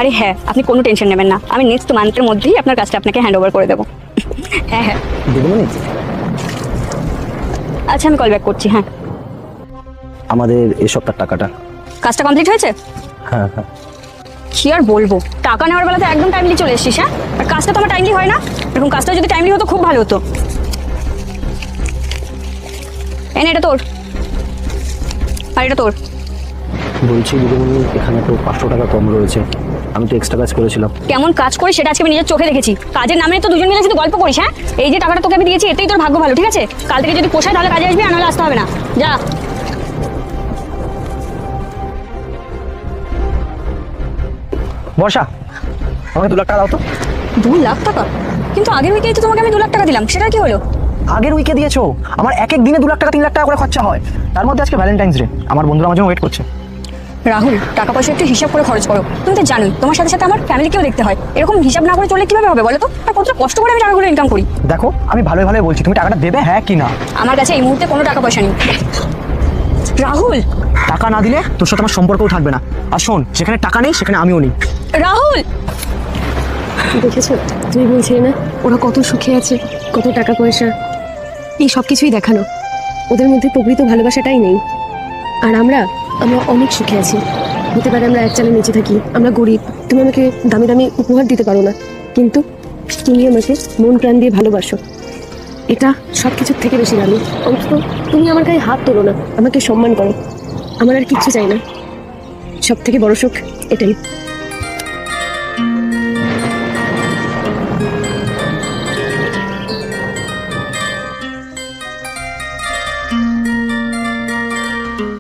আরে হ্যাঁ, আপনি কোনো টেনশন নেবেন না, আমি নেক্সট মান্থের মধ্যেই আপনার কাজটা আপনাকে হ্যান্ড ওভার করে দেবো। হ্যাঁ হ্যাঁ, দিদিমণি, আচ্ছা আমি কল ব্যাক করছি। হ্যাঁ, আমাদের এই সপ্তাহের টাকাটা। কাজটা কমপ্লিট হয়েছে? হ্যাঁ হ্যাঁ। কি আর বলবো, টাকা নেওয়ার বেলাতে একদম টাইমলি চলে এসেছিস। হ্যাঁ, আর কাজটা তো আমার টাইমলি হয় না, এরকম কাজটা যদি টাইমলি হতো খুব ভালো হতো। এনে এটা তোর, আর এটা তোর। বলছি দিদিমণি, এখানে তো 500 টাকা কম রয়েছে, আমি তো এক্সট্রা কাজ করেছিলাম। কেমন কাজ করি সেটা আজকে আমি নিজের চোখে দেখেছি। কাজের নামে তো দুজন মিলে শুধু গল্প করিস। হ্যাঁ, এই যে টাকাটা তোকে আমি দিয়েছি এতেই তোর ভাগ্য ভালো, ঠিক আছে? কাল থেকে যদি পোষায় তাহলে কাজে আসবি, আর নাহলে আসতে হবে না। যা। বর্ষা, আমাকে 2 লাখ টাকা দাও তো। 2 লাখ টাকা? কিন্তু আগের উইকেই তো তোমাকে আমি 2 লাখ টাকা দিলাম, সেটা কি হলো? আগের উইকে দিয়েছো? আমার এক এক দিনে 2 লাখ টাকা 3 লাখ টাকা করে খরচা হয়, তার মধ্যে আজকে ভ্যালেন্টাইন্স ডে, আমার বন্ধুরা আমার জন্য ওয়েট করছে। রাহুল, টাকা পয়সা একটু হিসাব করে খরচ করো। তুমি তো জানোই তোমার সাথে সাথে আমার ফ্যামিলিকেও দেখতে হয়। এরকম হিসাব না করে চললে কিভাবে হবে বলো তো? আর কতটা কষ্ট করে আমি টাকাগুলো ইনকাম করি। দেখো, আমি ভালোই ভালোই বলছি, তুমি টাকাটা দেবে হ্যাঁ কি না? আমার কাছে এই মুহূর্তে কোনো টাকা পয়সা নেই। রাহুল, টাকা না দিলে তোর সাথে আমার সম্পর্কও থাকবে না। আর শোন, যেখানে টাকা নেই সেখানে আমিও নেই। রাহুল, দেখেছো, তুমি বলছিলে না ওরা কত সুখে আছে, কত টাকা পয়সা, এই সব কিছুই দেখানো। ওদের মধ্যে প্রকৃত ভালোবাসাটাই নেই। আর আমরা অনেক সুখে আছি। হতে পারে আমরা এক চালের নিচে থাকি, আমরা গরিব, তুমি আমাকে দামি দামি উপহার দিতে পারো না, কিন্তু তুমি আমাকে মন প্রাণ দিয়ে ভালোবাসো। এটা সব কিছুর থেকে বেশি দামি। অন্তত তুমি আমার গায়ে হাত তোলো না, আমাকে সম্মান করো। আমার আর কিচ্ছু চাই না, সব থেকে বড় সুখ এটাই।